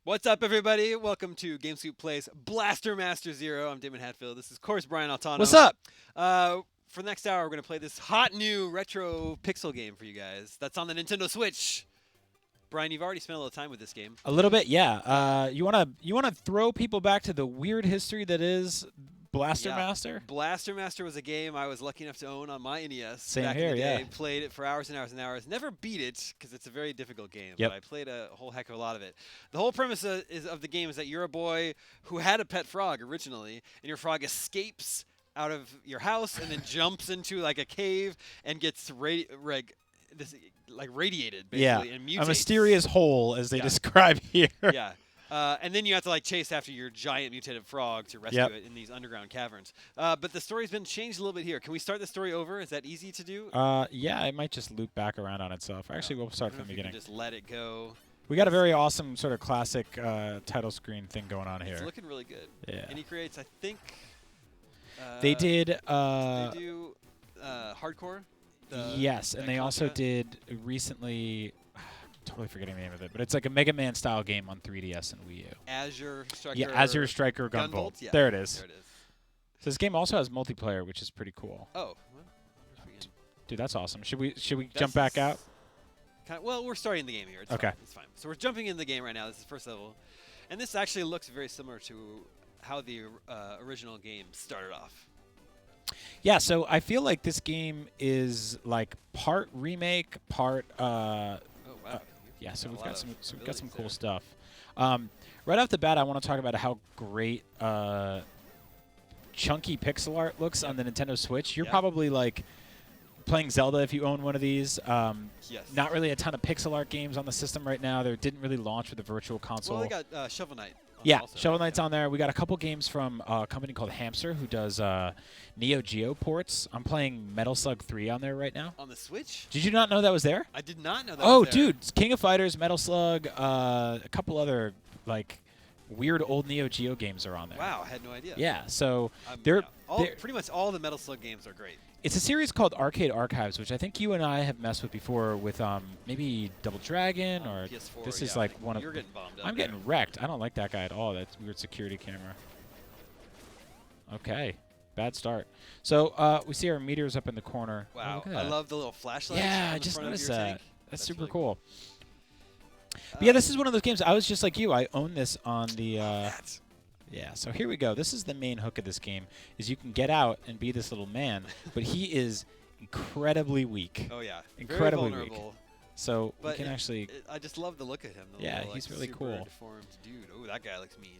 What's up, everybody? Welcome to GameScoop Plays Blaster Master Zero. I'm Daemon Hatfield. This is, of course, Brian Altano. What's up? For the next hour, we're going to play this hot new retro pixel game for you guys. That's on the Nintendo Switch. Brian, you've already spent a little time with this game. A little bit, yeah. You wanna throw people back to the weird history that is Blaster Master? Blaster Master was a game I was lucky enough to own on my NES. Same back here, in the day. yeah. Played it for hours and hours and hours. Never beat it because it's a very difficult game. Yep. But I played a whole heck of a lot of it. The whole premise of the game is that you're a boy who had a pet frog originally, and your frog escapes out of your house and then jumps into like a cave and gets like radiated Yeah, basically and mutates. a mysterious hole, as they Yeah. describe here. Yeah. And then you have to like chase after your giant mutated frog to rescue Yep. it in these underground caverns. But the story's been changed a little bit here. Can we start the story over? Is that easy to do? Yeah, it might just loop back around on itself. Actually, we'll start from the beginning. Just let it go. We got a very awesome sort of classic title screen thing going on It's here. looking really good. Yeah. And he creates, I think. They did. They do hardcore. Yes, and they also Contra. did recently. I'm totally forgetting the name of it, but it's like a Mega Man style game on 3DS and Wii U. Azure Striker. Yeah, Azure Striker Gunvolt. Gunvolt? Yeah. There it is. There it is. So this game also has multiplayer, which is pretty cool. Oh. Well, where's we in? Dude, that's awesome. Should we jump back out? Well, we're starting the game here. It's Okay. Fine. It's fine. So we're jumping in the game right now. This is the first level. And this actually looks very similar to how the original game started off. Yeah, so I feel like this game is like part remake, part Oh, wow. yeah, so Got a we've lot got of some abilities cool there. stuff. Right off the bat, I want to talk about how great chunky pixel art looks on the Nintendo Switch. You're Yeah. probably like playing Zelda if you own one of these. Yes. Not really a ton of pixel art games on the system right now. They didn't really launch with the Virtual Console. Well, they got Shovel Knight. On Yeah, also, Shovel right? Knight's on there. We got a couple games from a company called Hamster who does Neo Geo ports. I'm playing Metal Slug 3 on there right now. On the Switch? Did you not know that was there? I did not know that. Oh, was there. dude, it's King of Fighters, Metal Slug, a couple other like weird old Neo Geo games are on there. Wow, I had no idea. Yeah, so Yeah. they're Pretty much all the Metal Slug games are great. it's a series called Arcade Archives, which I think you and I have messed with before with maybe Double Dragon or PS4. this yeah, is I like think one of you're getting bombed up. I'm getting wrecked. I don't like that guy at all. That weird security camera. Okay, bad start. So we see our meteors up in the corner. Oh, Wow, look at I that. love the little flashlight. Yeah, on I the just front of noticed your that. tank. That's super really cool. But yeah, this is one of those games. I was just like you. I own this on the. Yeah, so here we go. This is the main hook of this game: is you can get out and be this little man, but he is incredibly weak. Oh yeah, Incredibly very weak. vulnerable. So But we can actually. I just love the look at him. The Yeah, little, he's like, really super cool. Deformed dude. Oh, that guy looks mean.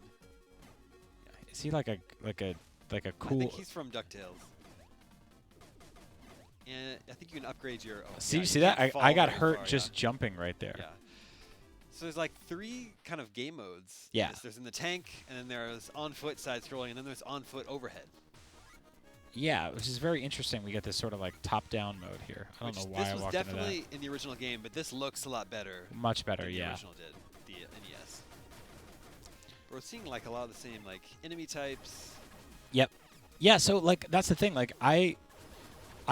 Is he like a I cool? think he's from DuckTales. And I think you can upgrade your. Oh, See, yeah, see you that? can't I fall got very hurt far, just jumping right there. Yeah. So there's like 3 kind of game modes. Yeah. There's in the tank, and then there's on foot side scrolling, and then there's on foot overhead. Yeah, which is very interesting. We get this sort of like top-down mode here. I don't Which know why this I was walked into definitely in the original game, but this looks a lot better. that. Much better, Than the yeah. original did, the NES. We're seeing like a lot of the same like enemy types. Yep. Yeah, so like that's the thing. Like I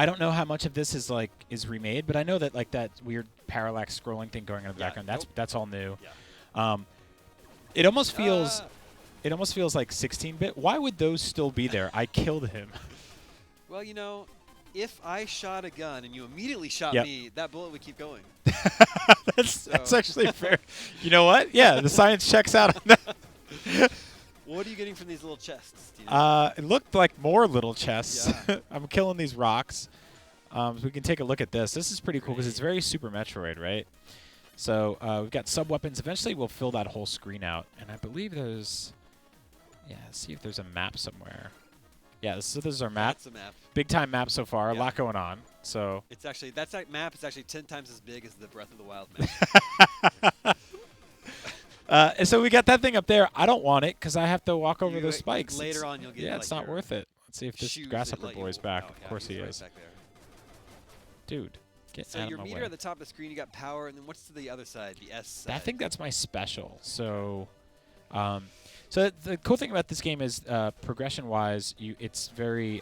don't know how much of this is like is remade, but I know that like that weird parallax scrolling thing going on in the Yeah, background. nope. That's all new. Yeah. It almost feels Ah! it almost feels like 16-bit. Why would those still be there? I killed him. Well, you know, if I shot a gun and you immediately shot Yep. me, that bullet would keep going. that's So- actually fair. You know what? Yeah, the science checks out on that. What are you getting from these little chests? Do you It looked like more little chests. Yeah. I'm killing these rocks. So we can take a look at this. This is pretty cool because it's Great. very Super Metroid, right? So we've got sub-weapons. Eventually we'll fill that whole screen out. And I believe there's... Yeah, let's see if there's a map somewhere. Yeah, so this is our map. That's a map. Big time map so far. Yeah. A lot going on. So It's actually that map is actually 10 times as big as the Breath of the Wild map. and so we got that thing up there. I don't want it because I have to walk over those spikes. Later It's- on, you'll get. Yeah, like, it's not your worth it. Let's see if this shoes that grasshopper let you boy's walk back. out. Of Yeah, course he he's right is. back there. Dude, get So out your of my meter way. at the top of the screen, you got power, and then what's to the other side? The S side. I think that's my special. So, so the cool thing about this game is progression-wise, it's very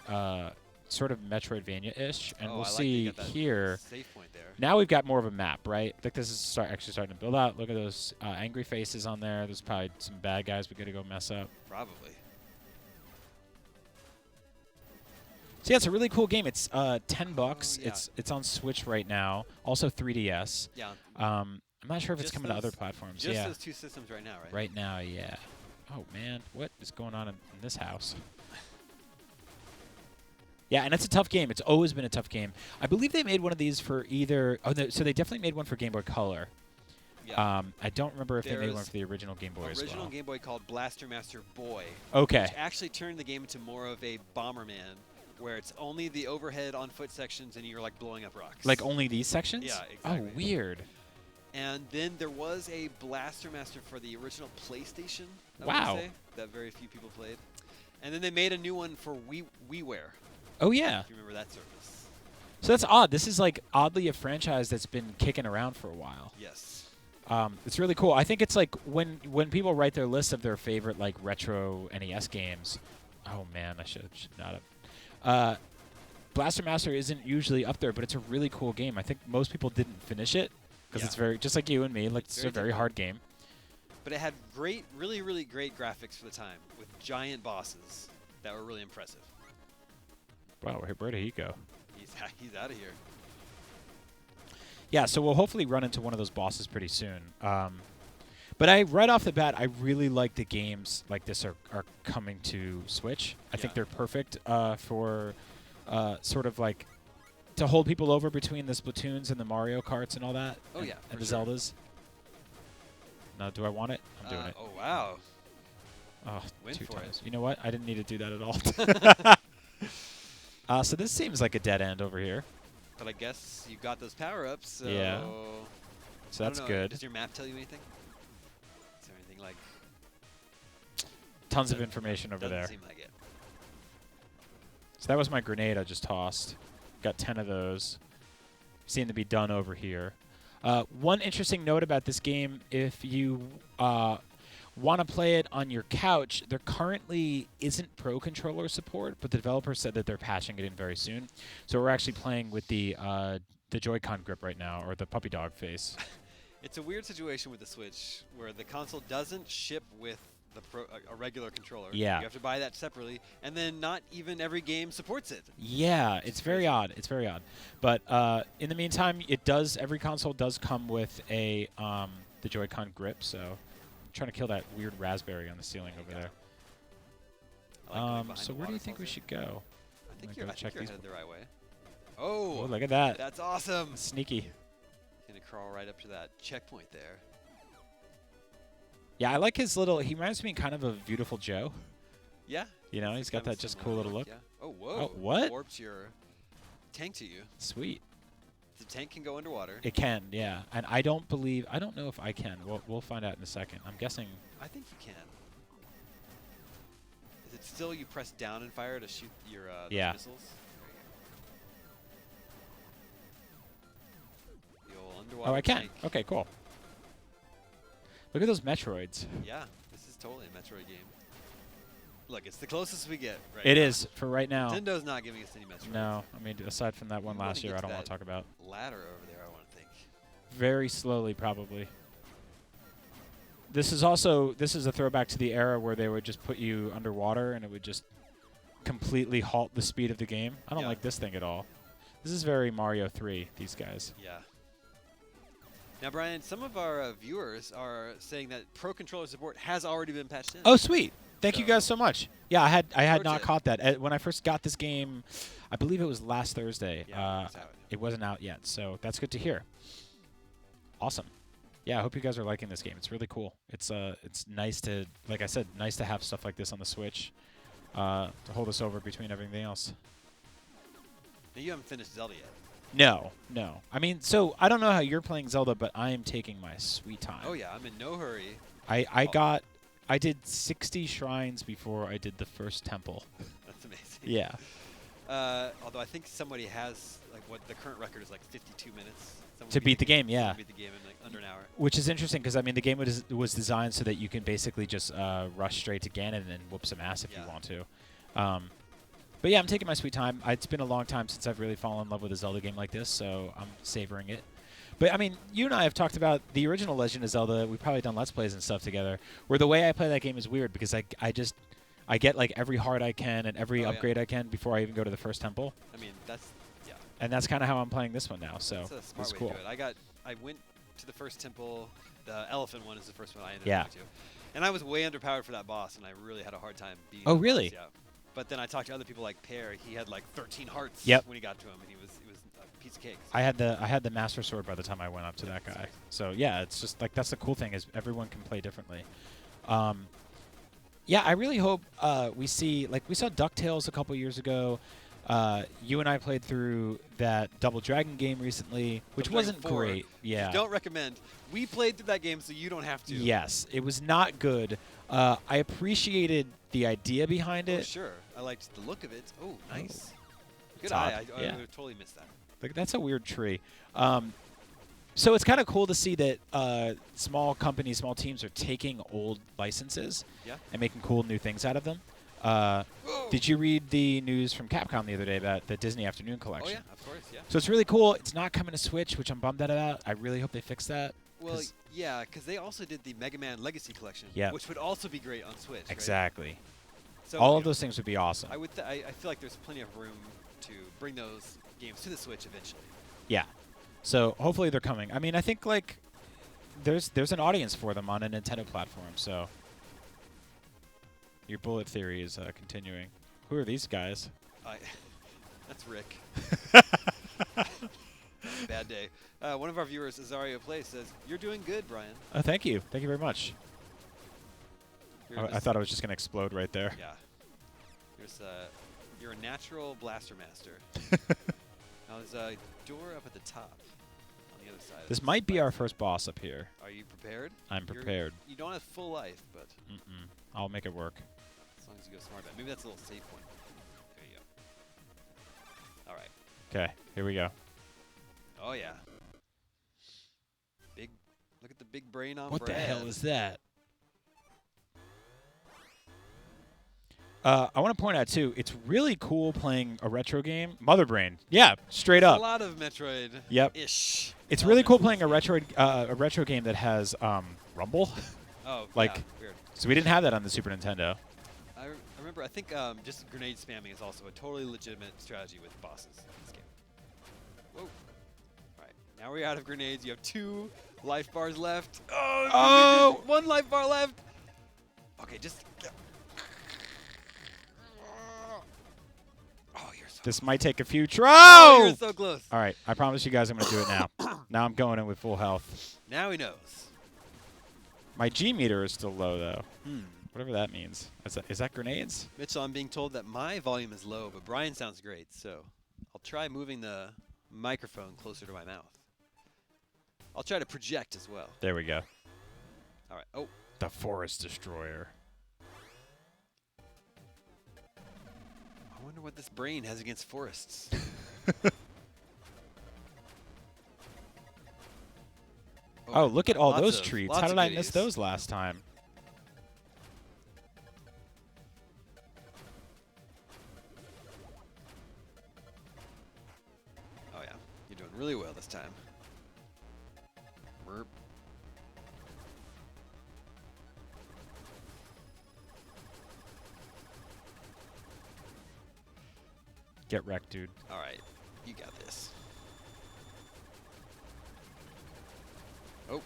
sort of Metroidvania-ish, and Oh, we'll I like that see you got that here. Save point there. Now we've got more of a map, right? Like this is actually starting to build out. Look at those angry faces on there. There's probably some bad guys we got to go mess up. Probably. So yeah, it's a really cool game. It's $10. Oh, yeah. It's on Switch right now. Also 3DS. Yeah. I'm not sure if it's Just coming to other those- platforms. Just yeah. those 2 systems right now, right? Right now, yeah. Oh man, what is going on in this house? Yeah, and it's a tough game. It's always been a tough game. I believe they made one of these for either. Oh, no, so they definitely made one for Game Boy Color. Yeah. I don't remember if they made one There's for the original Game Boy as Original well. Game Boy called Blaster Master Boy. Okay. Which actually turned the game into more of a Bomberman where it's only the overhead on foot sections and you're like blowing up rocks. Like only these sections? Yeah, exactly. Oh, weird. And then there was a Blaster Master for the original PlayStation. I Wow. would say, that very few people played. And then they made a new one for WiiWare. Oh, yeah. If you remember that service. So that's odd. This is like oddly a franchise that's been kicking around for a while. Yes. It's really cool. I think it's like when people write their list of their favorite like retro NES games. Oh man, I should not have. Blaster Master isn't usually up there, but it's a really cool game. I think most people didn't finish it because it's very just like you and me. Like it's a very hard game. But it had really, really great graphics for the time with giant bosses that were really impressive. Wow, where did he go? He's out of here. Yeah, so we'll hopefully run into one of those bosses pretty soon. But right off the bat, I really like the games like this are coming to Switch. I think they're perfect for sort of like to hold people over between the Splatoons and the Mario Karts and all that. Oh, yeah. And the Zeldas. Now, do I want it? I'm doing it. Oh, wow. Oh, Win 2 for times. it. You know what? I didn't need to do that at all. So this seems like a dead end over here. But I guess you got those power-ups, so... Yeah. So that's good. Does your map tell you anything? Is there anything like... Tons of information over there. Doesn't seem like it. So that was my grenade I just tossed. Got 10 of those. Seem to be done over here. One interesting note about this game, if you want to play it on your couch, there currently isn't Pro Controller support, but the developer said that they're patching it in very soon. So we're actually playing with the Joy-Con grip right now, or the puppy dog face. It's a weird situation with the Switch, where the console doesn't ship with a regular controller. Yeah. You have to buy that separately, and then not even every game supports it. Yeah, it's very odd. It's very odd. But in the meantime, every console does come with the Joy-Con grip, so I'm trying to kill that weird raspberry on the ceiling over there. So where do you think we should go? I think you're headed the right way. Oh, look at that. That's awesome. Sneaky. Gonna crawl right up to that checkpoint there. Yeah, I like his little... He reminds me kind of of Beautiful Joe. Yeah. You know, he's got that just cool little look. Yeah. Oh, whoa. Oh, what? Warps your tank to you. Sweet. The tank can go underwater. It can, yeah. And I don't know if I can. We'll find out in a second. I'm guessing... I think you can. Is it still you press down and fire to shoot your those missiles? There you go. The old underwater I can. tank. Okay, cool. Look at those Metroids. Yeah, this is totally a Metroid game. Look, it's the closest we get right It now. is, for right now. Nintendo's not giving us any Metroids. No, I mean, aside from that one last year, I don't want to talk about. Ladder over there, I want to think. Very slowly, probably. This is a throwback to the era where they would just put you underwater and it would just completely halt the speed of the game. I don't like this thing at all. This is very Mario 3, these guys. Yeah. Now, Brian, some of our viewers are saying that Pro Controller support has already been patched in. Oh, sweet. Thank you guys so much. Yeah, I had not caught that. When I first got this game, I believe it was last Thursday. Yeah, it wasn't out yet, so that's good to hear. Awesome. Yeah, I hope you guys are liking this game. It's really cool. It's nice to, like I said, nice to have stuff like this on the Switch to hold us over between everything else. Now, you haven't finished Zelda yet. No. I mean, so I don't know how you're playing Zelda, but I am taking my sweet time. Oh, yeah. I'm in no hurry. I did 60 shrines before I did the first temple. That's amazing. Yeah. Although I think somebody has, like, what the current record is, like 52 minutes. To beat the game, yeah. To beat the game in, like, under an hour. Which is interesting because, I mean, the game was designed so that you can basically just rush straight to Ganon and whoop some ass if you want to. But yeah, I'm taking my sweet time. It's been a long time since I've really fallen in love with a Zelda game like this, so I'm savoring it. But, I mean, you and I have talked about the original Legend of Zelda. We've probably done Let's Plays and stuff together, where the way I play that game is weird because I get, like, every heart I can and every upgrade I can before I even go to the first temple. I mean, that's, And that's kind of how I'm playing this one now, so that's a smart way cool. to do it. I went to the first temple. The elephant one is the first one I ended up going to. And I was way underpowered for that boss, and I really had a hard time beating Oh, the really? boss, yeah. But then I talked to other people like Pear. He had like 13 hearts when he got to him, and he was a piece of cake. So. I had the Master Sword by the time I went up to that guy. So yeah, it's just like that's the cool thing is everyone can play differently. Yeah, I really hope we see we saw DuckTales a couple years ago. You and I played through that Double Dragon game recently, which Double Dragon wasn't 4, great. Yeah. Don't recommend. We played through that game, so you don't have to. Yes, it was not good. I appreciated the idea behind Oh, it. sure. I liked the look of it. Oh, nice. Good It's eye. odd. I Yeah. would have totally missed that. Like, that's a weird tree. So it's kind of cool to see that small companies, small teams are taking old licenses Yeah. and making cool new things out of them. Did you read the news from Capcom the other day about the Disney Afternoon Collection? Oh, yeah, of course, yeah. So it's really cool. It's not coming to Switch, which I'm bummed out about. I really hope they fix that. Well, yeah, because they also did the Mega Man Legacy Collection, Yep. which would also be great on Switch. Right? Exactly. So All you of know, those things would be awesome. I feel like there's plenty of room to bring those games to the Switch eventually. Yeah. So hopefully they're coming. I mean, I think like there's an audience for them on a Nintendo platform. So your bullet theory is continuing. Who are these guys? That's Rick. Bad day. One of our viewers, Azario Play, says, "You're doing good, Brian." Oh, thank you. Thank you very much. You're I thought I was just going to explode right there. Yeah. You're a natural blaster master. Now there's a door up at the top on the other side. This might be our first boss up here. Are you prepared? I'm prepared. You don't have full life, but I'll make it work. as long as you go smart about it. Maybe that's a little save point. There you go. All right. Okay, here we go. Oh, yeah. Look at the big brain on What the Brad. hell is that? I want to point out, too, it's really cool playing a retro game. Mother Brain. Yeah, straight There's up. a lot of Metroid-ish. Yep. It's really cool playing a retro game that has rumble. Oh, like, yeah, weird. So we didn't have that on the Super Nintendo. I remember, I think just grenade spamming is also a totally legitimate strategy with bosses in this game. Whoa. All right, now we're out of grenades. You have 2 life bars left. Oh! 1 life bar left. Okay, just... Oh, you're so This might take a few tries. Oh, you're so close. All right, I promise you guys I'm going to do it now. Now I'm going in with full health. Now he knows. My G meter is still low, though. Whatever that means. Is that grenades? Mitchell, I'm being told that my volume is low, but Brian sounds great, so I'll try moving the microphone closer to my mouth. I'll try to project as well. There we go. All right. Oh. The Forest Destroyer. I wonder what this brain has against forests. Oh, look at all lots those of- treats. lots How of did I miss goodies. those last time? Oh, yeah. You're doing really well this time. Merp. Get wrecked, dude. All right. You got this. Oh.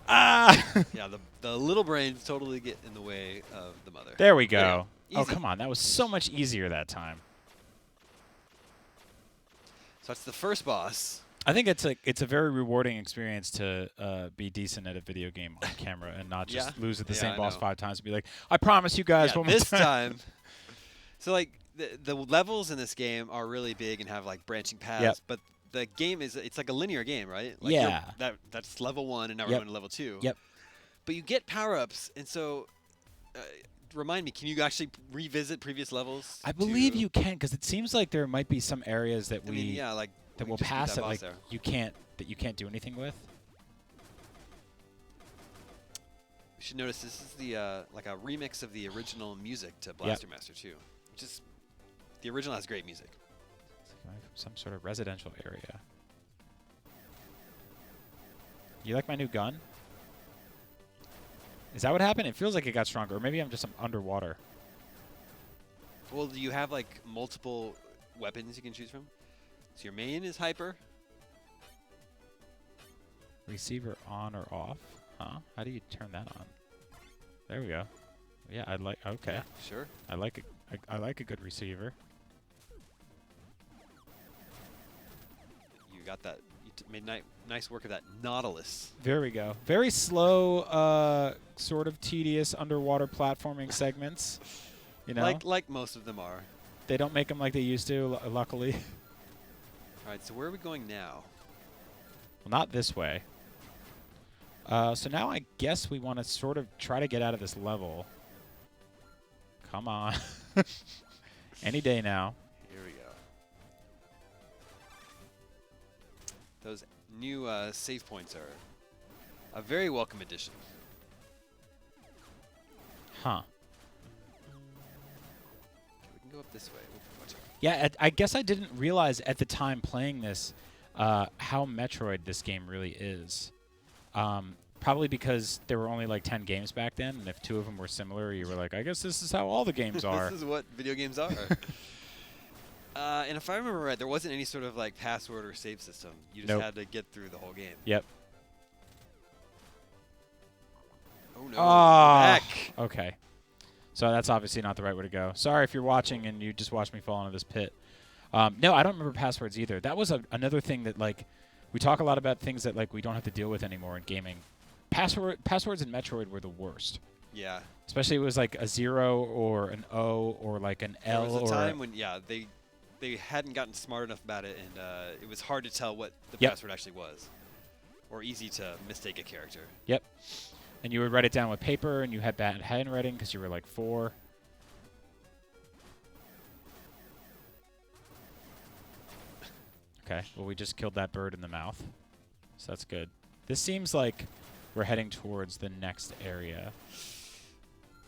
Ah! Yeah, the little brains totally get in the way of the mother. There we go. Oh, Easy. come on. That was so much easier that time. So that's the first boss. I think it's a very rewarding experience to be decent at a video game on camera and not just Yeah. lose at the Yeah, same I boss know. 5 times and be like, I promise you guys Yeah, one more this time. time. So, like, the levels in this game are really big and have, like, branching paths, but the game it's like a linear game, right? Like Yeah. That's level 1, and now we're Yep. going to level 2. Yep. But you get power-ups, and so remind me, can you actually revisit previous levels? I believe to- you can, because it seems like there might be some areas that I mean, yeah, like that we will just beat pass that that boss like there. you can't do anything with. You should notice this is the like a remix of the original music to Blaster Master 2. Just the original has great music. It's like some sort of residential area. You like my new gun? Is that what happened? It feels like it got stronger. Or maybe I'm just underwater. Well, do you have like multiple weapons you can choose from? So your main is hyper. Receiver on or off? Huh? How do you turn that on? There we go. Yeah, I like. Okay. Yeah, sure. I like I like a good receiver. You got that. You made nice work of that Nautilus. There we go. Very slow, sort of tedious underwater platforming segments. You know. Like most of them are. They don't make them like they used to, luckily. All right, so where are we going now? Well, not this way. So now I guess we want to sort of try to get out of this level. Come on. Any day now. Here we go. Those new save points are a very welcome addition. Huh. Okay, we can go up this way. Ooh, watch out. Yeah, I guess I didn't realize at the time playing this how Metroid this game really is. Probably because there were only like 10 games back then, and if 2 of them were similar, you were like, I guess this is how all the games are. This is what video games are. And if I remember right, there wasn't any sort of like password or save system. You just had to get through the whole game. Yep. Oh no! Back. Back. Okay. So that's obviously not the right way to go. Sorry if you're watching and you just watched me fall into this pit. No, I don't remember passwords either. That was another thing that like we talk a lot about things that like we don't have to deal with anymore in gaming. Passwords in Metroid were the worst. Yeah. Especially it was like a 0 or an O or like an L. There was a time when they hadn't gotten smart enough about it, and it was hard to tell what the password actually was, or easy to mistake a character. Yep. And you would write it down with paper, and you had bad handwriting because you were like 4. Okay. Well, we just killed that bird in the mouth, so that's good. This seems like we're heading towards the next area.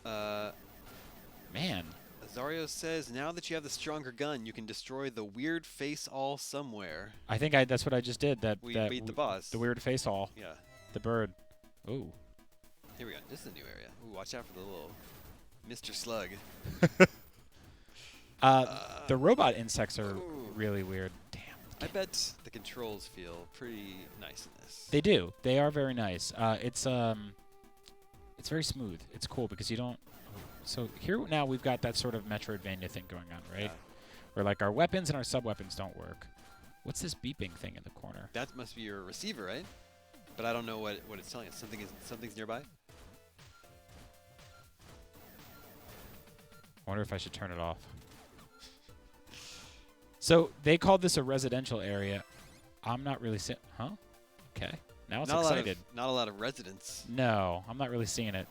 Man. Azario says, now that you have the stronger gun, you can destroy the weird face all somewhere. I think that's what I just did. We beat the boss. The weird face all. Yeah. The bird. Ooh. Here we go. This is a new area. Ooh, watch out for the little Mr. Slug. The robot insects are really weird. Damn. I bet the controls feel pretty nice in this. They do. They are very nice. It's very smooth. It's cool because you don't. So here now we've got that sort of Metroidvania thing going on, right? Yeah. Where like our weapons and our sub-weapons don't work. What's this beeping thing in the corner? That must be your receiver, right? But I don't know what it's telling us. Something's nearby. I wonder if I should turn it off. So they called this a residential area. I'm not really seeing. Huh? Okay. Now it's excited. Not a lot of residents. No, I'm not really seeing it.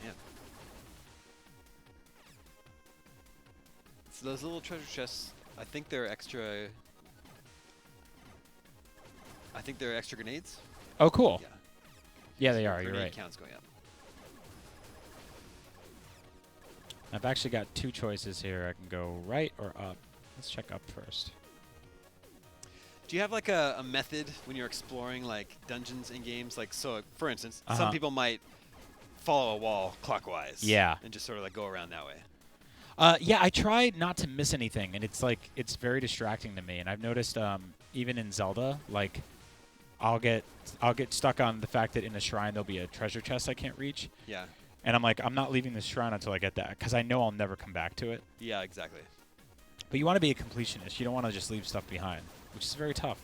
Man. So those little treasure chests, I think they're extra. I think they're extra grenades. Oh, cool. Yeah. Yeah, So they your are. You're grenade right. count's going up. I've actually got 2 choices here. I can go right or up. Let's check up first. Do you have like a method when you're exploring like dungeons in games? Like, so for instance, some people might follow a wall clockwise. Yeah. And just sort of like go around that way. Yeah, I try not to miss anything, and it's like it's very distracting to me. And I've noticed even in Zelda, like I'll get stuck on the fact that in a shrine there'll be a treasure chest I can't reach. Yeah. And I'm like, I'm not leaving this shrine until I get that, because I know I'll never come back to it. Yeah, exactly. But you want to be a completionist. You don't want to just leave stuff behind, which is very tough.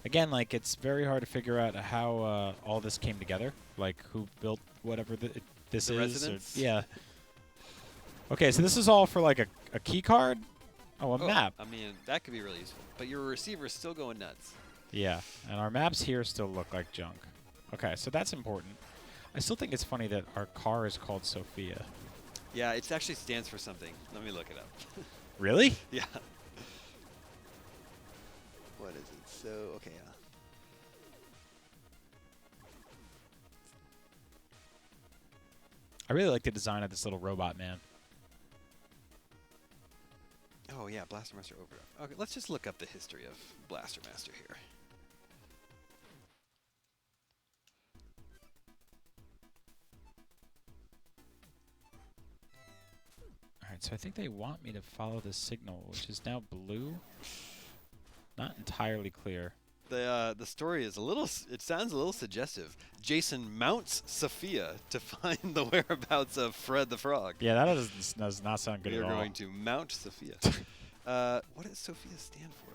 Again, like, it's very hard to figure out how all this came together. Like, who built whatever this The is. residence? Yeah. Okay, so this is all for, like, a key card? Oh, a map. I mean, that could be really useful. But your receiver's still going nuts. Yeah, and our maps here still look like junk. Okay, so that's important. I still think it's funny that our car is called Sophia. Yeah, it actually stands for something. Let me look it up. Really? Yeah. What is it? So, okay, yeah. I really like the design of this little robot man. Oh, yeah, Blaster Master Overdrive. Okay, let's just look up the history of Blaster Master here. Alright, so I think they want me to follow the signal, which is now blue. Not entirely clear. The story is a little. It sounds a little suggestive. Jason mounts Sophia to find the whereabouts of Fred the Frog. Yeah, that does not sound good We at are all. going to mount Sophia. What does Sophia stand for?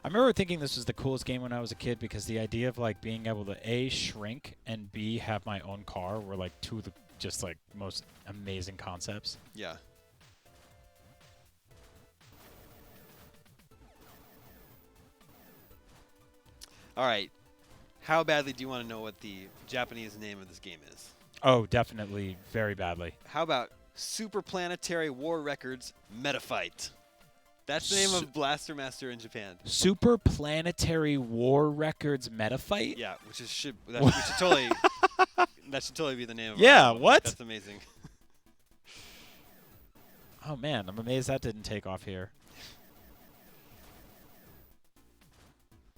I remember thinking this was the coolest game when I was a kid because the idea of like being able to A, shrink, and B, have my own car were like two of the just like most amazing concepts. Yeah. All right. How badly do you want to know what the Japanese name of this game is? Oh, definitely very badly. How about Superplanetary War Records Metafight? That's the name of Blaster Master in Japan. Superplanetary War Records Metafight? Yeah, which should totally that should totally be the name of it. Yeah, what? That's amazing. Oh man, I'm amazed that didn't take off here.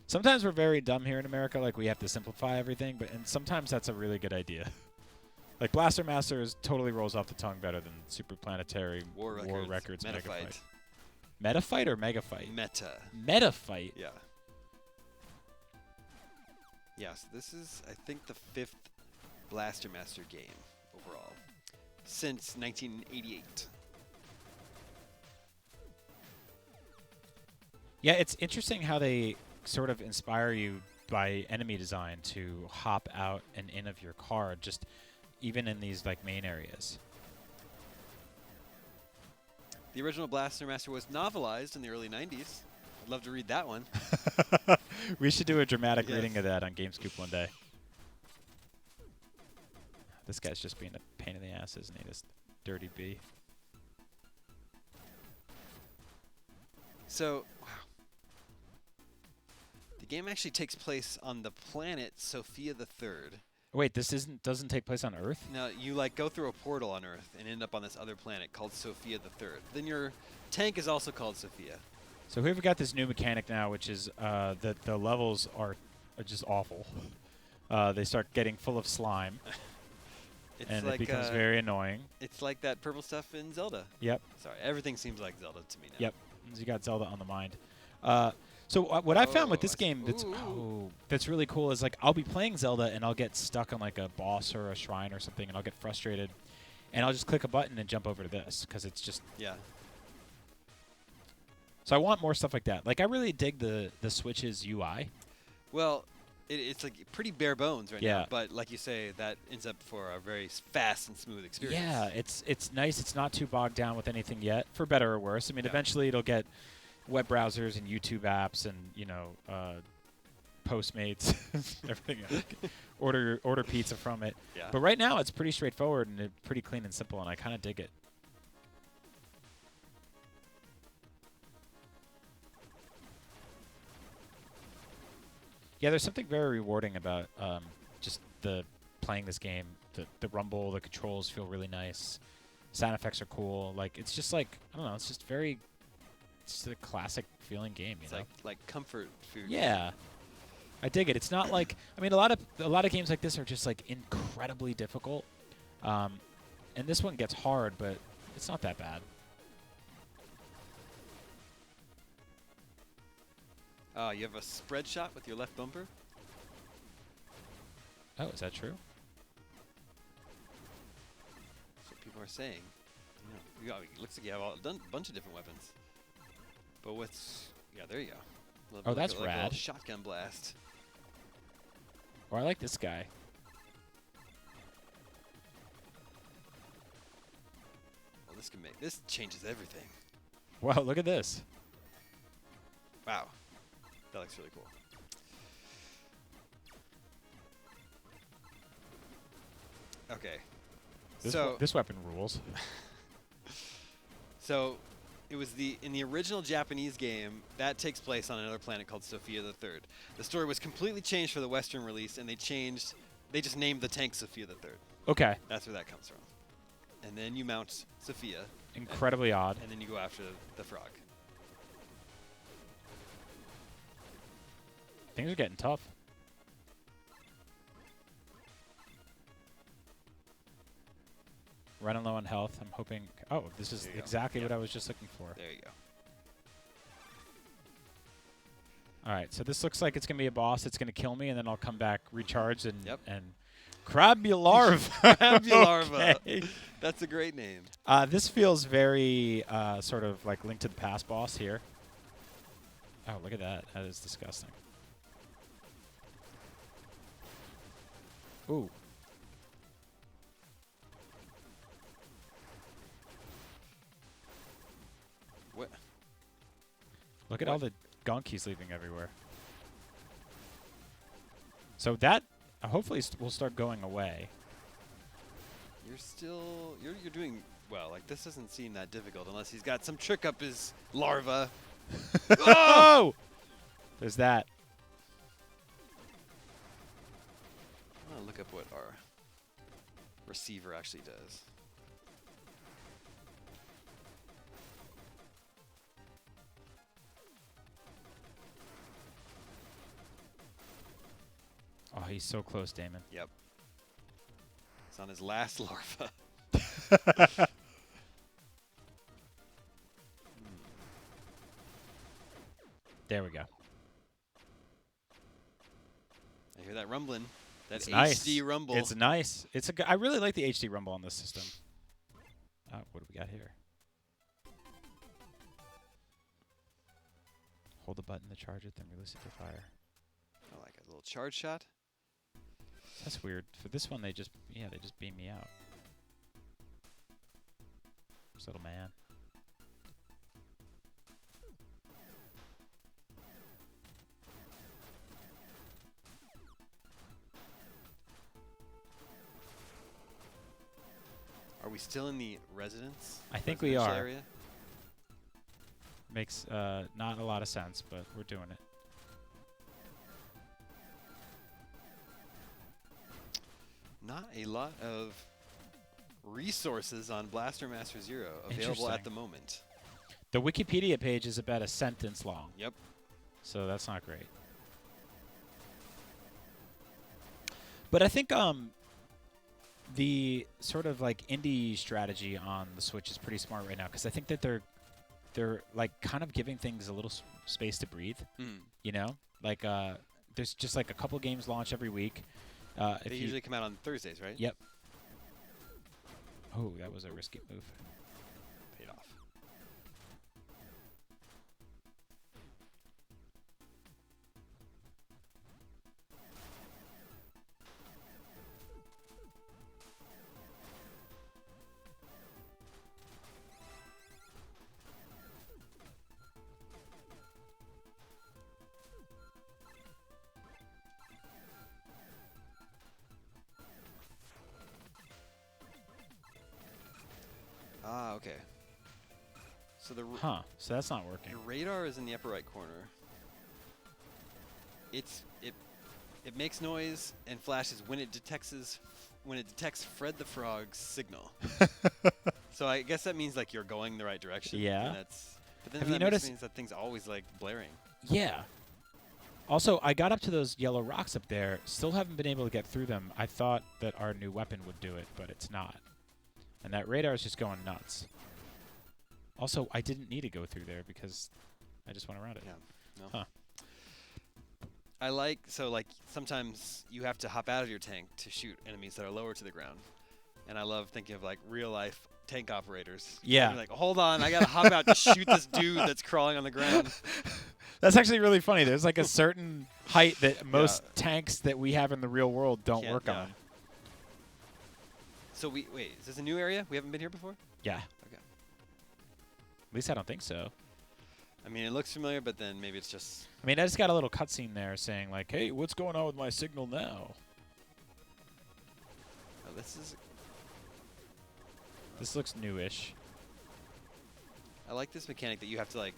Sometimes we're very dumb here in America, like we have to simplify everything, and sometimes that's a really good idea. Like Blaster Masters totally rolls off the tongue better than Superplanetary War Records Megafight. Metafight or Megafight? Meta. Metafight? Yeah. Yeah, so this is, I think, the 5th Blaster Master game overall since 1988. Yeah, it's interesting how they sort of inspire you by enemy design to hop out and in of your car, just even in these like main areas. The original Blaster Master was novelized in the early 90s. I'd love to read that one. We should do a dramatic reading of that on GameScoop one day. This guy's just being a pain in the ass, isn't he? This dirty bee. So, wow. The game actually takes place on the planet Sophia the Third. Wait, this doesn't take place on Earth? Now, you like go through a portal on Earth and end up on this other planet called Sophia the Third. Then your tank is also called Sophia. So here we've got this new mechanic now, which is that the levels are just awful. They start getting full of slime, and it becomes very annoying. It's like that purple stuff in Zelda. Yep. Sorry, everything seems like Zelda to me now. Yep. You got Zelda on the mind. So what I found with this game that's really cool is like I'll be playing Zelda and I'll get stuck on like a boss or a shrine or something and I'll get frustrated, and I'll just click a button and jump over to this because it's just So I want more stuff like that. Like I really dig the Switch's UI. Well, it's like pretty bare bones right Yeah. now, but like you say, that ends up for a very fast and smooth experience. Yeah, it's nice. It's not too bogged down with anything yet, for better or worse. I mean, eventually it'll get web browsers and YouTube apps and Postmates, everything else. Order pizza from it. Yeah. But right now it's pretty straightforward and pretty clean and simple, and I kind of dig it. Yeah, there's something very rewarding about just playing this game. The rumble, the controls feel really nice. Sound effects are cool. Like it's just like I don't know. It's just very. It's a classic feeling game. You know? Like comfort food. Yeah, I dig it. It's not like I mean a lot of games like this are just like incredibly difficult, and this one gets hard, but it's not that bad. You have a spread shot with your left bumper. Oh, is that true? That's what people are saying. It looks like you have a bunch of different weapons. But there you go. Oh, that's like a rad. little shotgun blast. Or I like this guy. Well, this changes everything. Wow, look at this. Wow. That looks really cool. Okay. This weapon rules. So, it was in the original Japanese game that takes place on another planet called Sophia the Third. The story was completely changed for the Western release, and they just named the tank Sophia the Third. Okay. That's where that comes from. And then you mount Sophia. Incredibly odd. And then you go after the frog. Things are getting tough. Running low on health. I'm hoping. Oh, this is exactly what I was just looking for. There you go. All right, so this looks like it's going to be a boss. It's going to kill me, and then I'll come back, recharge, and Yep. and Crabularva. Crabularva. Okay. That's a great name. This feels very sort of like Link to the Past boss here. Oh, look at that. That is disgusting. Ooh. What? Look at What? all the gunk he's leaving everywhere. So that hopefully will start going away. You're still you're doing well. Like this doesn't seem that difficult unless he's got some trick up his larva. Oh! There's that. I'm gonna look up what our receiver actually does. Oh, he's so close, Damon. Yep. It's on his last larva. There we go. I hear that rumbling. That It's HD nice. rumble. It's nice. It's I really like the HD rumble on this system. What do we got here? Hold the button to charge it, then release it to fire. I like a little charge shot. That's weird. For this one, they just beam me out. This little man. Are we still in the residence? I think we residential are. Area? Makes not a lot of sense, but we're doing it. Not a lot of resources on Blaster Master Zero available Interesting. at the moment. The Wikipedia page is about a sentence long. Yep. So that's not great. But I think the sort of like indie strategy on the Switch is pretty smart right now because I think that they're like kind of giving things a little space to breathe. Mm. You know, like there's just like a couple games launch every week. They usually come out on Thursdays, right? Yep. Oh, that was a risky move. Paid off. Ah, okay. So the Huh. So that's not working. your radar is in the upper right corner. It makes noise and flashes when it detects Fred the Frog's signal. So I guess that means like you're going the right direction. Yeah. And that's, but then Have you that noticed- means that thing's always like blaring. Yeah. Also, I got up to those yellow rocks up there. Still haven't been able to get through them. I thought that our new weapon would do it, but it's not. And that radar is just going nuts. Also, I didn't need to go through there because I just went around it. Yeah. No. Huh. I like sometimes you have to hop out of your tank to shoot enemies that are lower to the ground, and I love thinking of like real life tank operators. Yeah. You're like, hold on, I gotta hop out to shoot this dude that's crawling on the ground. That's actually really funny. There's like a certain height that most tanks that we have in the real world don't Can't- work yeah. on. So wait, is this a new area? We haven't been here before? Yeah. Okay. At least I don't think so. I mean, it looks familiar, but then maybe it's just. I mean, I just got a little cutscene there saying like, "Hey, what's going on with my signal now?" Oh, this is. This looks newish. I like this mechanic that you have to like.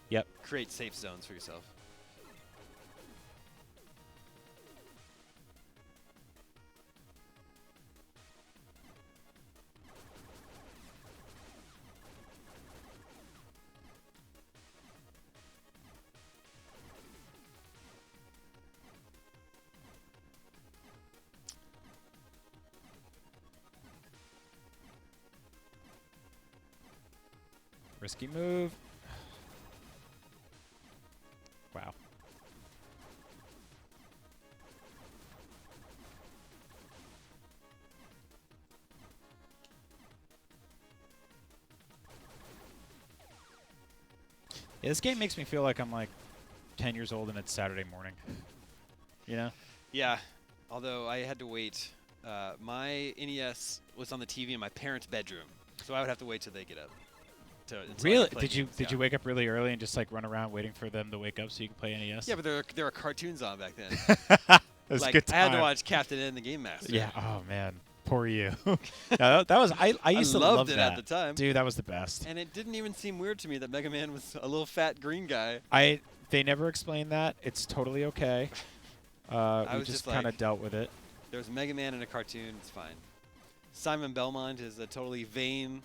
Yep. Create safe zones for yourself. Risky move. Wow. Yeah, this game makes me feel like I'm like 10 years old and it's Saturday morning. You know? Yeah. Although I had to wait. My NES was on the TV in my parents' bedroom, so I would have to wait till they get up. Until I Really? could play games, Did you wake up really early and just like run around waiting for them to wake up so you can play NES? Yeah, but there were cartoons on back then. That was a Like good I had to time. watch Captain N and the Game Master. Yeah. Oh man, poor you. No, that was I used to loved love it that at the time. Dude, that was the best. And it didn't even seem weird to me that Mega Man was a little fat green guy. They never explained that. It's totally okay. We was just just kind of like- dealt with it. There's Mega Man in a cartoon. It's fine. Simon Belmont is a totally vain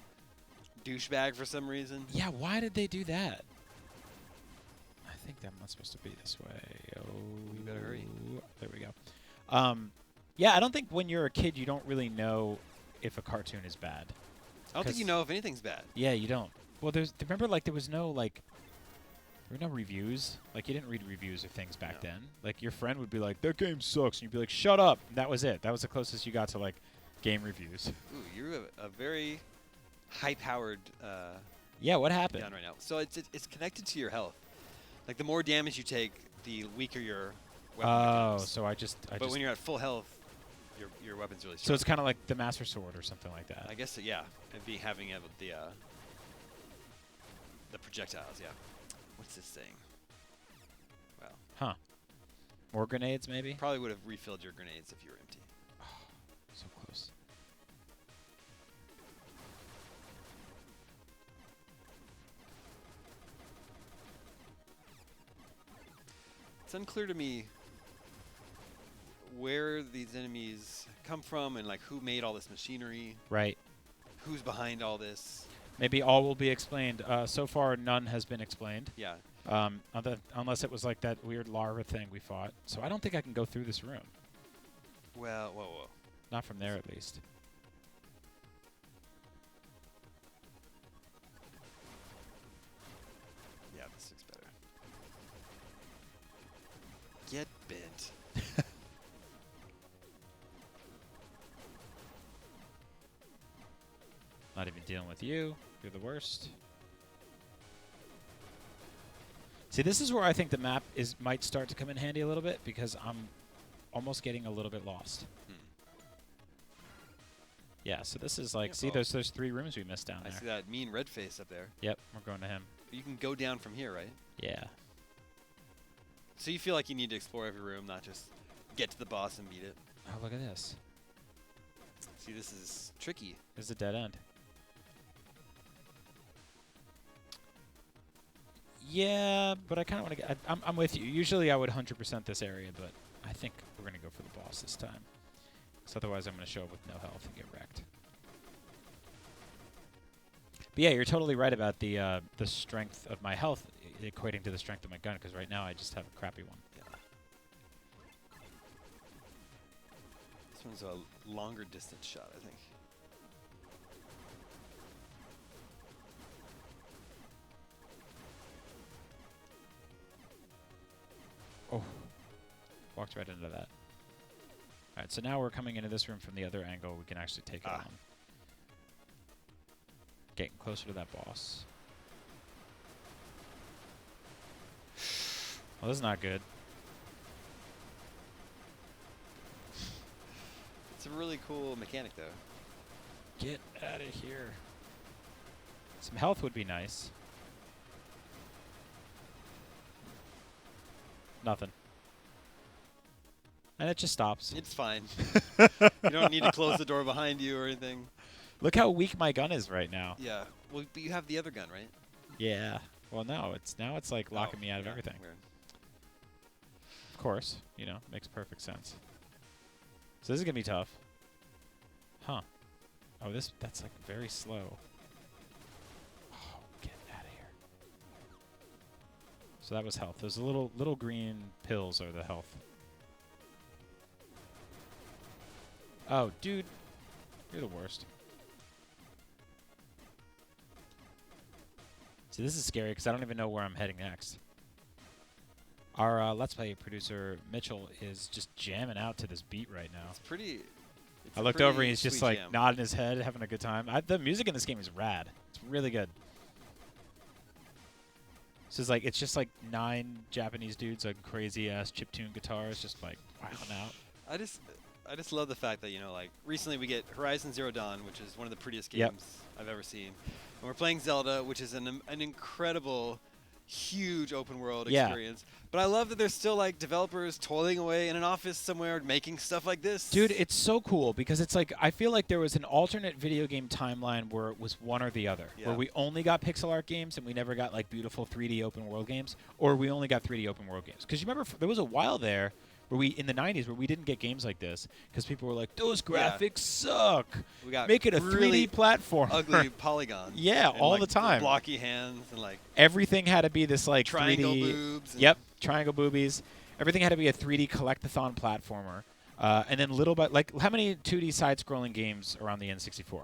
douchebag for some reason. Yeah, why did they do that? I think that one's supposed to be this way. Oh, You better hurry. There we go. Yeah, I don't think when you're a kid you don't really know if a cartoon is bad. I don't think you 'Cause- know if anything's bad. Yeah, you don't. Well, remember like there was no like there were no reviews. Like you didn't read reviews of things back No. then. Like your friend would be like, "That game sucks," and you'd be like, "Shut up." And that was it. That was the closest you got to like game reviews. Ooh, you're a very high-powered Yeah, what happened? gun right now. So it's connected to your health. Like the more damage you take, the weaker your weapon Oh, becomes. so I But just when you're at full health, your weapon's really so strong. it's kind of like the Master Sword or something like that. I guess yeah, and having the projectiles. Yeah. What's this thing? Well, Huh. More grenades, maybe? probably would have refilled your grenades if you were empty. So close. It's unclear to me where these enemies come from and like who made all this machinery, Right. who's behind all this. Maybe all will be explained. So far, none has been explained. Yeah. Unless it was like that weird larva thing we fought. So I don't think I can go through this room. Well, whoa. Not from there, at least. Yeah, this looks better. Get bent. Not even dealing with you. You're the worst. See, this is where I think the map might start to come in handy a little bit because I'm almost getting a little bit lost. Hmm. Yeah, so this is like, Yeah, see, oh. there's 3 rooms we missed down I there. see that mean red face up there. Yep, we're going to him. But you can go down from here, right? Yeah. So you feel like you need to explore every room, not just get to the boss and beat it. Oh, look at this. See, this is tricky. This is a dead end. Yeah, but I kind of want to get... I'm with you. Usually I would 100% this area, but I think we're going to go for the boss this time. Because otherwise I'm going to show up with no health and get wrecked. But yeah, you're totally right about the strength of my health equating to the strength of my gun, because right now I just have a crappy one. Yeah. This one's a longer distance shot, I think. Oh. Walked right into that. Alright, so now we're coming into this room from the other angle. We can actually take it on. Getting closer to that boss. Well, this is not good. It's a really cool mechanic, though. Get out of here. Some health would be nice. Nothing. And it just stops. It's fine. You don't need to close the door behind you or anything. Look how weak my gun is right now. Yeah. Well, but you have the other gun, right? Yeah. Well, no, it's like locking me out of yeah, everything. weird. Of course, you know, makes perfect sense. So this is gonna be tough. Huh. Oh, that's like very slow. Oh, get out of here. So that was health. Those little green pills are the health. Oh, dude. You're the worst. See, this is scary because I don't even know where I'm heading next. Our Let's Play producer, Mitchell, is just jamming out to this beat right now. It's pretty. It's I a looked over pretty and he's just sweet like jam. nodding his head, having a good time. The music in this game is rad. It's really good. So it's just like 9 Japanese dudes on crazy ass chiptune guitars, just like wilding out. I just love the fact that, you know, like, recently we get Horizon Zero Dawn, which is one of the prettiest Yep. games I've ever seen. And we're playing Zelda, which is an incredible, huge open world Yeah. experience. But I love that there's still, like, developers toiling away in an office somewhere making stuff like this. Dude, it's so cool because it's like I feel like there was an alternate video game timeline where it was one or the other, where we only got pixel art games and we never got like beautiful 3D open world games, or we only got 3D open world games. Because you remember there was a while there where we in the 90s where we didn't get games like this because people were like, those graphics suck. We got Make it a really 3D platform. ugly polygons. Yeah, and, all like, the time. Blocky hands and like Everything had to be this like triangle 3D. boobs. And Yep, triangle boobies. Everything had to be a 3D collectathon platformer. And then little by like how many 2D side-scrolling games are on the N64?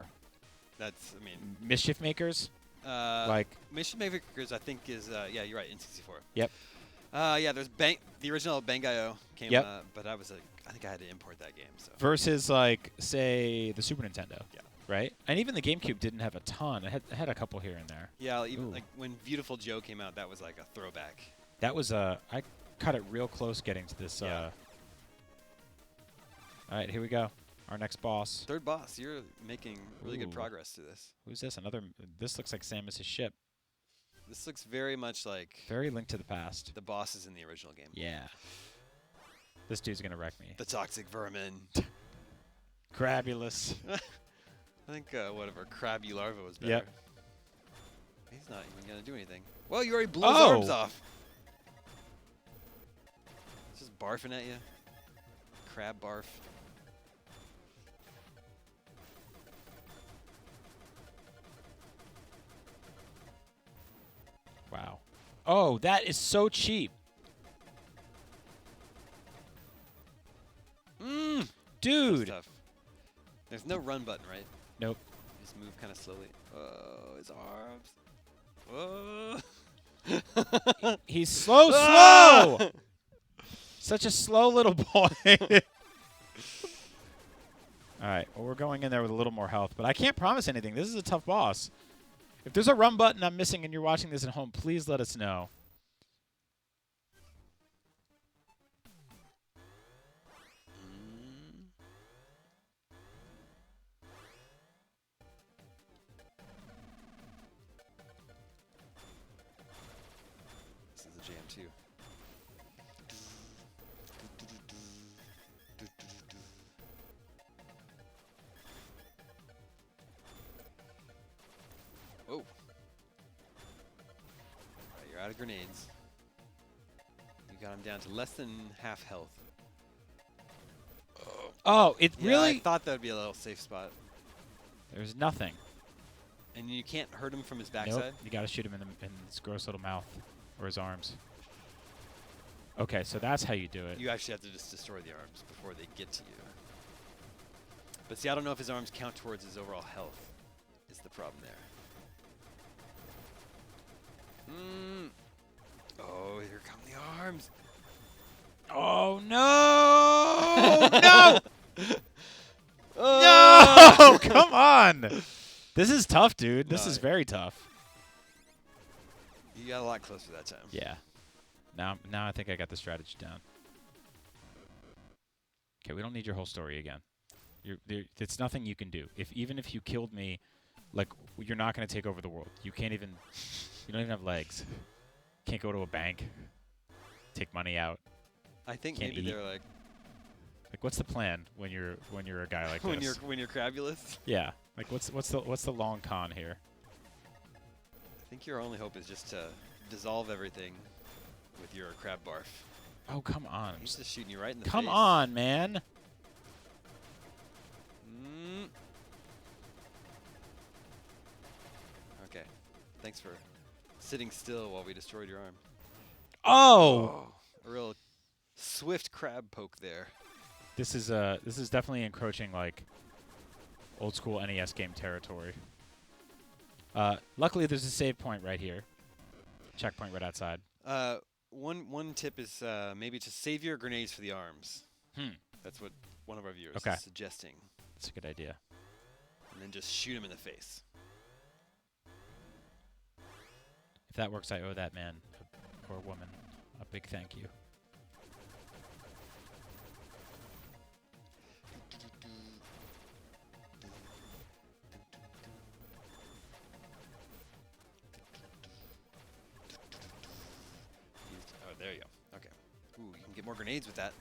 That's, I mean, Mischief Makers. Like Mission Makers, I think is yeah, you're right, N64. Yep. Yeah, there's the original Bangai-O came, Yep. but I think I had to import that game. So versus like say the Super Nintendo. Yeah. Right. And even the GameCube didn't have a ton. It had a couple here and there. yeah, even Ooh. like when Beautiful Joe came out, that was like a throwback. That was I cut it real close getting to this. Yeah. All right, here we go. Our next boss. Third boss, you're making really good Ooh. progress through this. Who's this? This looks like Samus's ship. This looks very much like Very Link to the Past. the bosses in the original game. Yeah. This dude's gonna wreck me. The toxic vermin. Crabulous. I think whatever, Krabby Larva was better. Yep. He's not even gonna do anything. Well, you already blew his Oh. arms off. It's just barfing at you. Crab barf. Wow. Oh, that is so cheap. Mmm. Dude. Tough. There's no run button, right? Nope. Just move kind of slowly. Oh, his arms. Oh. He's slow. Ah! Such a slow little boy. All right. Well, we're going in there with a little more health, but I can't promise anything. This is a tough boss. If there's a run button I'm missing and you're watching this at home, please let us know. This is a jam too. Oh. All right, you're out of grenades. You got him down to less than half health. Oh, it Yeah, really? I thought that would be a little safe spot. There's nothing. And you can't hurt him from his Nope. backside? You got to shoot him in his gross little mouth or his arms. Okay, so that's how you do it. You actually have to just destroy the arms before they get to you. But see, I don't know if his arms count towards his overall health is the problem there. Oh, here come the arms. Oh, no! No! Oh! No! Come on! This is tough, dude. This No. is very tough. You got a lot closer that time. Yeah. Now I think I got the strategy down. Okay, we don't need your whole story again. It's nothing you can do. Even if you killed me, like, you're not going to take over the world. You can't even. You don't even have legs. Can't go to a bank. Take money out. I think Can't maybe eat. they're like Like, what's the plan when you're a guy like when this? you're crabulous. Yeah. Like, what's the long con here? I think your only hope is just to dissolve everything with your crab barf. Oh, come on. He's just shooting you right in the face. Come on, man. Okay. Thanks for sitting still while we destroyed your arm. Oh! A real swift crab poke there. This is definitely encroaching like old school NES game territory. Luckily, there's a save point right here. Checkpoint right outside. One tip is maybe to save your grenades for the arms. That's what one of our viewers is suggesting. That's a good idea. And then just shoot him in the face. If that works, I owe that man or woman, a big thank you. Oh, there you go. Okay. Ooh, you can get more grenades with that.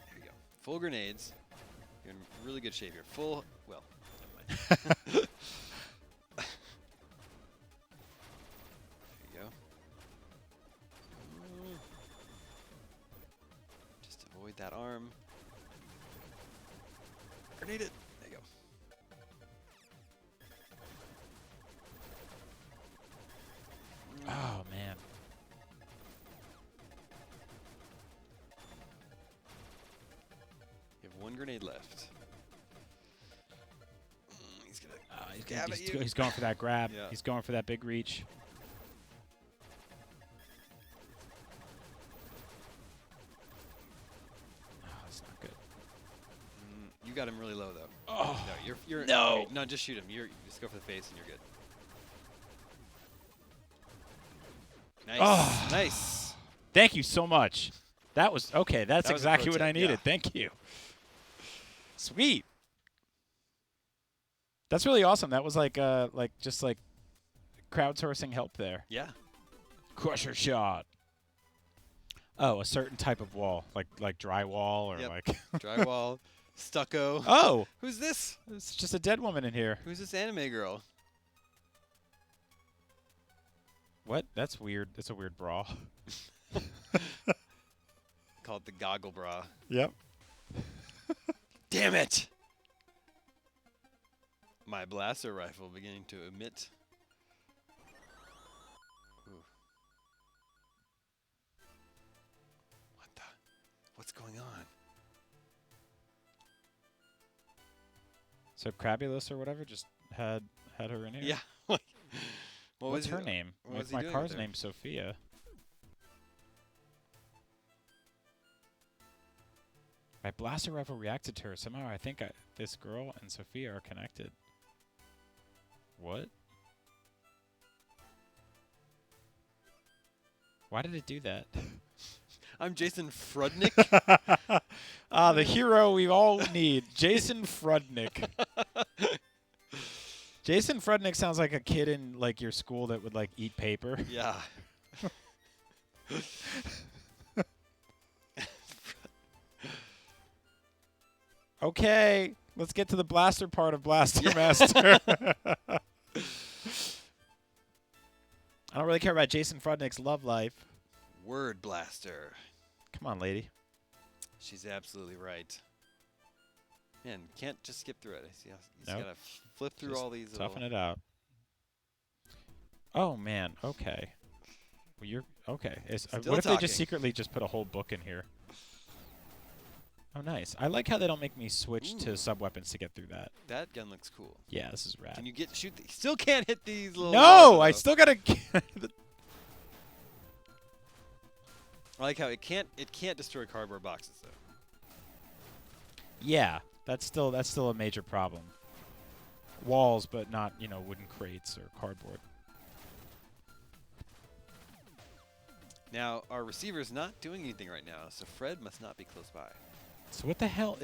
There you go. Full grenades. You're in really good shape here. Full. Well, never mind. There you go. Just avoid that arm. Grenade it. There you go. Oh, man. You have one grenade left. He's gonna. He's going for that grab. Yeah. He's going for that big reach. Oh, that's not good. You got him really low though. Oh. No, you're No. okay, no, just shoot him. You just go for the face and you're good. Nice. Oh. Nice. Thank you so much. That was okay. That's That was a exactly pro what I tip, needed. yeah. Thank you. Sweet. That's really awesome. That was like just like crowdsourcing help there. Yeah. Crusher shot. Oh, a certain type of wall, like drywall or Yep. like. Drywall, stucco. Oh, Who's this? it's just a dead woman in here. Who's this anime girl? What? That's weird. That's a weird bra. Called the goggle bra. Yep. Damn it! My blaster rifle beginning to emit. Ooh. What the? What's going on? So Crabulous or whatever just had her in here. Yeah. What What's was her he- name? what was he My doing car's with her? name's Sophia. My blaster rifle reacted to her. Somehow I think this girl and Sophia are connected. What? Why did it do that? I'm Jason Frudnick. The hero we all need. Jason Frudnick. Jason Frudnick sounds like a kid in like your school that would like eat paper. Yeah. Okay, let's get to the blaster part of Blaster Master. I don't really care about Jason Frudnick's love life. Word blaster. Come on, lady. She's absolutely right. Man, can't just skip through it. You just Nope. gotta flip through Just all these. Toughen little- it out. Oh man. Okay. Well, you're okay. Still What if they just talking. secretly just put a whole book in here? Oh, nice. I like how they don't make me switch to Ooh. sub-weapons to get through that. That gun looks cool. Yeah, this is rad. Can you shoot? Still can't hit these little. No, walls, I though. still gotta. I like how it can't destroy cardboard boxes though. Yeah, that's still a major problem. Walls, but not wooden crates or cardboard. Now our receiver's not doing anything right now, so Fred must not be close by. So what the hell?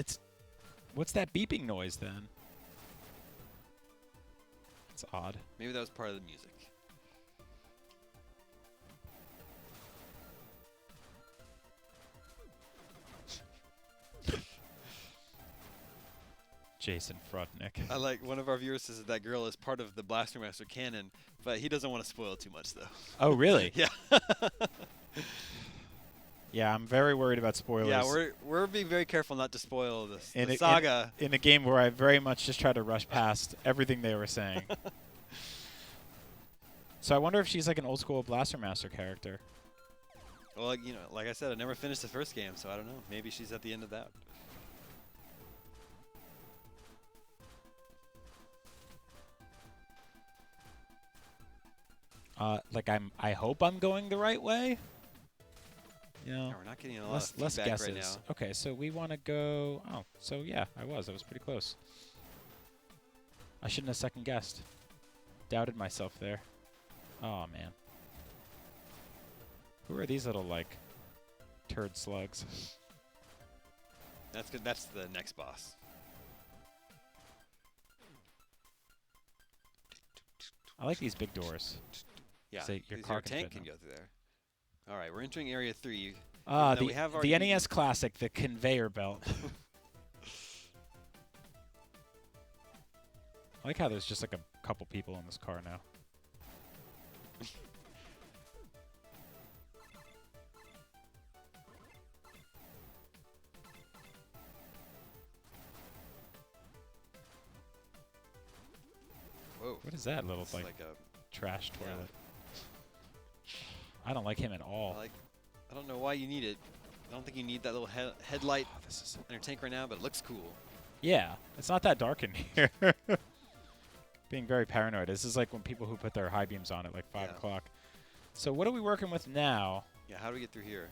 What's that beeping noise then? It's odd. Maybe that was part of the music. Jason Frudnick. I like one of our viewers says that girl is part of the Blaster Master canon, but he doesn't want to spoil too much though. Oh, really? Yeah. Yeah, I'm very worried about spoilers. Yeah, we're being very careful not to spoil this in the a- saga. in a game where I very much just try to rush past everything they were saying. So I wonder if she's like an old school Blaster Master character. Well, like I said, I never finished the first game, so I don't know. Maybe she's at the end of that. I hope I'm going the right way. Yeah, we're not getting a lot less of feedback guesses. right now. Okay, so we want to go. Oh, so yeah, I was pretty close. I shouldn't have second guessed. Doubted myself there. Oh man. Who are these little, like, turd slugs? That's good. That's the next boss. I like these big doors. Yeah, So your because car your can tank fit can in go through there. All right, we're entering Area 3. Ah, Even though we have the already NES classic, the conveyor belt. I like how there's just like a couple people in this car now. Whoa. What is that little It's like, like a trash yeah. toilet? I don't like him at all. I don't know why you need it. I don't think you need that little headlight Oh, this is in your tank right now, but it looks cool. yeah, it's not that dark in here. Being very paranoid. This is like when people who put their high beams on at like 5 o'clock. So what are we working with now? Yeah, how do we get through here?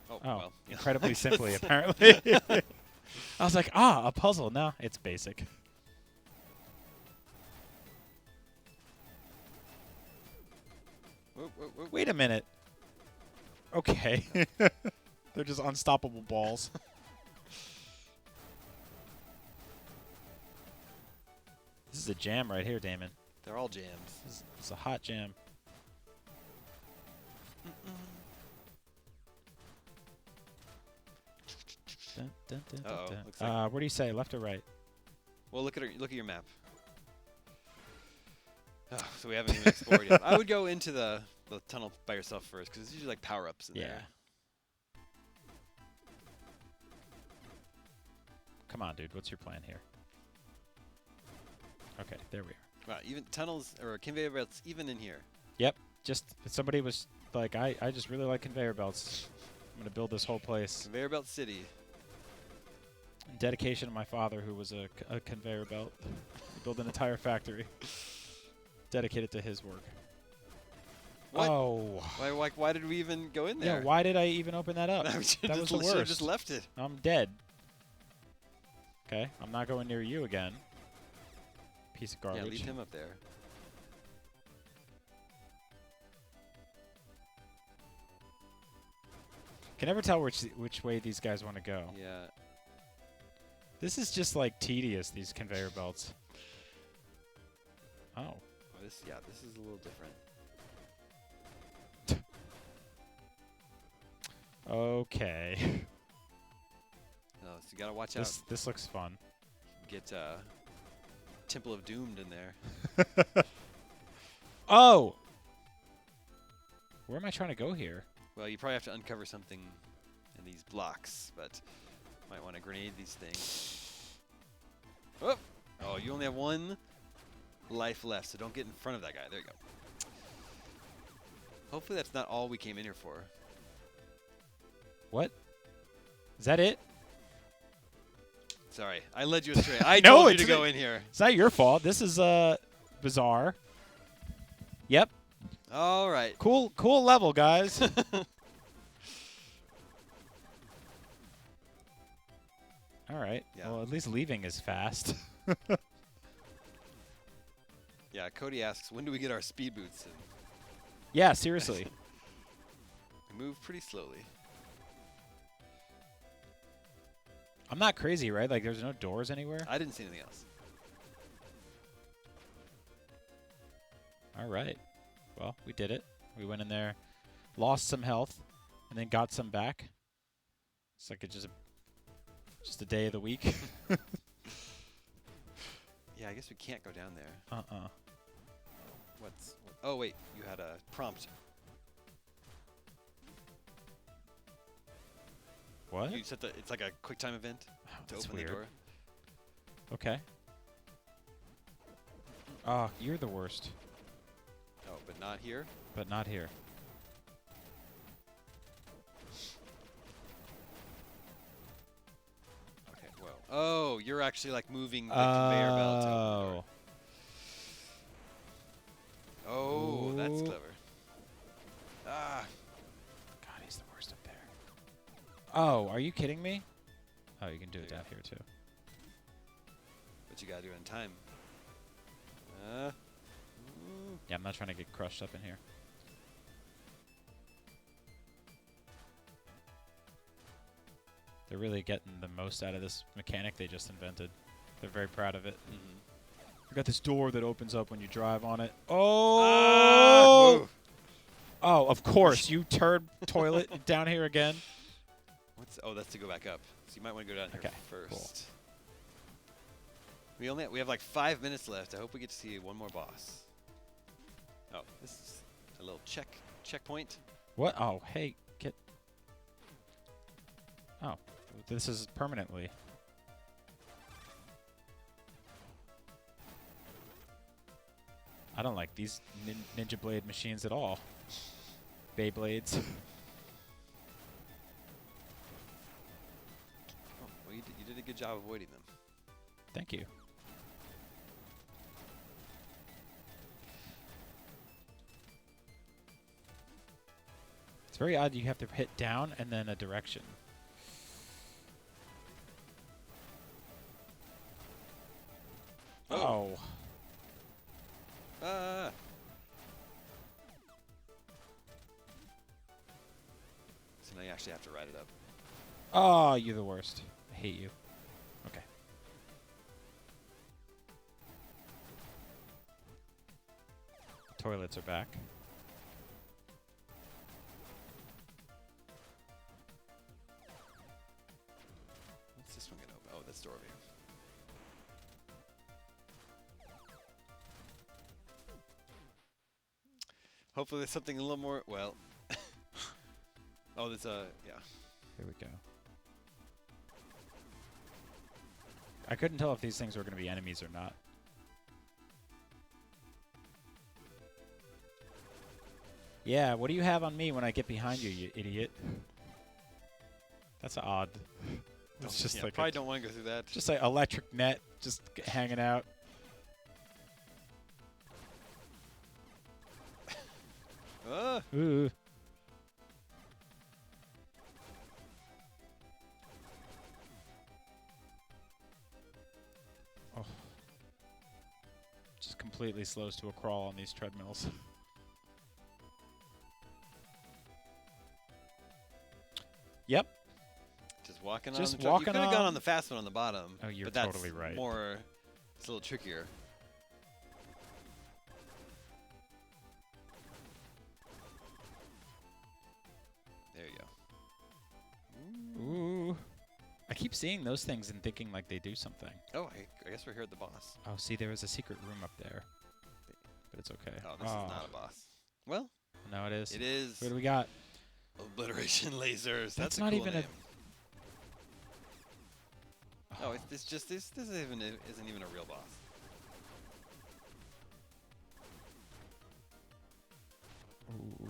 Oh, Oh, well. incredibly simply, apparently. I was like, a puzzle. No, it's basic. Whoa, whoa, whoa. Wait a minute. Okay. They're just unstoppable balls. This is a jam right here, Damon. They're all jams. This is a hot jam. Dun, dun, dun, dun, Uh-oh, dun. looks like- What do you say, left or right? Well, look at your map. Oh, so we haven't even explored yet. I would go into the tunnel by yourself first, because there's usually like power-ups in there. Come on, dude. What's your plan here? Okay, there we are. Wow, even tunnels or conveyor belts even in here. Yep. Just somebody was like, I just really like conveyor belts. I'm gonna build this whole place. Conveyor belt city. In dedication to my father, who was a conveyor belt. He built an entire factory dedicated to his work. What? Oh. Why did we even go in there? Yeah, why did I even open that up? That was the should've worst. just left it. I'm dead. Okay, I'm not going near you again. Piece of garbage. Yeah, leave him up there. Can never tell which way these guys want to go. Yeah. This is just like tedious, these conveyor belts. Oh. Oh, this is a little different. Okay. No, so you gotta watch out. This looks fun. Get Temple of Doomed in there. Oh! Where am I trying to go here? Well, you probably have to uncover something in these blocks, but might want to grenade these things. Oh! Oh, you only have one life left, so don't get in front of that guy. There you go. Hopefully that's not all we came in here for. What? Is that it? Sorry, I led you astray. I No, told you to it's go in here. It's not your fault. This is bizarre. Yep. All right. Cool level, guys. All right. Yeah. Well, at least leaving is fast. Yeah, Cody asks, when do we get our speed boots? And Yeah, seriously. we move pretty slowly. I'm not crazy, right? Like, there's no doors anywhere? I didn't see anything else. All right. Well, we did it. We went in there, lost some health, and then got some back. It's like it's just a day of the week. Yeah, I guess we can't go down there. Oh, wait. You had a prompt. What? You set it's like a quick time event Oh, to that's open weird. the door. Okay. Oh, you're the worst. Oh, but not here? But not here. Okay, well. Oh, you're actually like moving the conveyor belt to open the door. Oh, that's Ooh. clever. Ah. God, he's the worst up there. Oh, are you kidding me? Oh, you can do it There down you here too. But you gotta do it in time. Yeah, I'm not trying to get crushed up in here. They're really getting the most out of this mechanic they just invented. They're very proud of it. Mm-hmm. I got this door that opens up when you drive on it. Ah! Oh! Move. Oh, of course. You turd toilet down here again. Oh, that's to go back up. So you might want to go down here first. Cool. We have like 5 minutes left. I hope we get to see one more boss. Oh, this is a little checkpoint. What? Oh, hey, get. Oh, this is permanently. I don't like these Ninja Blade machines at all. Beyblades. Oh, well, you did a good job avoiding them. Thank you. It's very odd you have to hit down and then a direction. Oh. Ah. So now you actually have to ride it up. Oh, you're the worst. I hate you. Okay. Toilets are back. What's this one gonna open? Oh, this door over here. Hopefully there's something a little more, well. Oh, there's yeah. Here we go. I couldn't tell if these things were going to be enemies or not. Yeah, what do you have on me when I get behind you, you idiot? That's odd. It's just like probably don't want to go through that. just like electric net, just hanging out. Ooh. Oh. Just completely slows to a crawl on these treadmills. Yep. Just walking Just on the walking You could have gone on- on the fast one on the bottom. Oh, you're but that's totally right. More, it's a little trickier. There you go. Ooh. I keep seeing those things and thinking like they do something. Oh, I guess we're here at the boss. Oh, see, there was a secret room up there. But it's okay. Oh, this is not a boss. Well, no, it is. it is. What do we got? Obliteration lasers. That's a not cool even name. Oh, Oh, this isn't even a real boss. Ooh.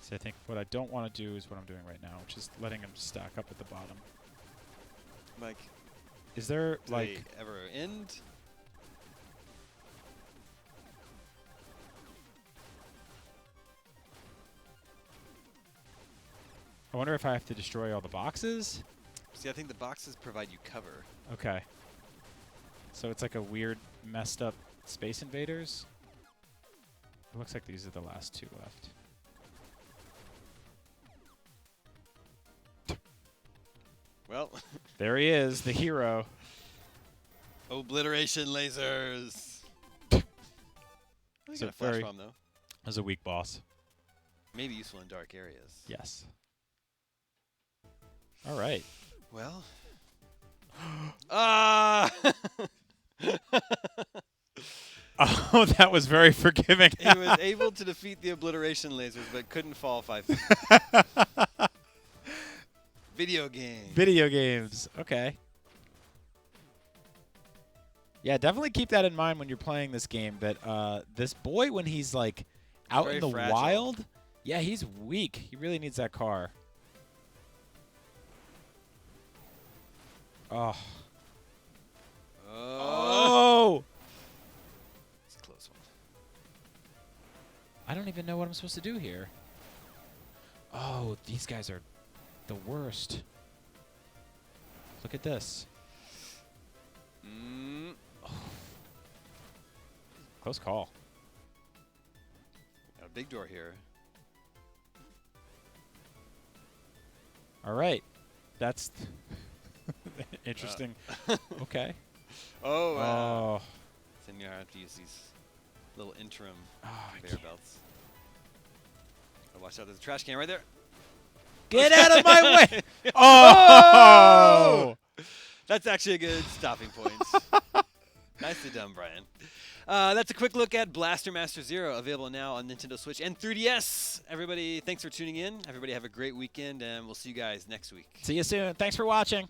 See, I think what I don't want to do is what I'm doing right now, which is letting them stack up at the bottom. Like, Is there, do like... they ever end? I wonder if I have to destroy all the boxes? See, I think the boxes provide you cover. Okay. So it's like a weird, messed up Space Invaders? It looks like these are the last two left. Well, There he is, the hero. obliteration lasers. I So got a flash very- bomb though. As a weak boss. Maybe useful in dark areas. Yes. All right. Well. Ah! Oh, that was very forgiving. He was able to defeat the obliteration lasers, but couldn't fall 5 feet. Video game. Video games. Okay. Yeah, definitely keep that in mind when you're playing this game. That this boy, when he's like out very in the fragile. wild, yeah, he's weak. He really needs that car. Oh. Oh. It's a close one. I don't even know what I'm supposed to do here. Oh, these guys are the worst. Look at this. Close call. Got a big door here. All right. That's interesting. Okay. Oh, Oh. So you have to use these little interim I conveyor can't. belts. Oh, watch out, there's a trash can right there. Get out of my way! Oh! That's actually a good stopping point. Nicely done, Brian. That's a quick look at Blaster Master Zero, available now on Nintendo Switch and 3DS. Everybody, thanks for tuning in. Everybody have a great weekend, and we'll see you guys next week. See you soon. Thanks for watching.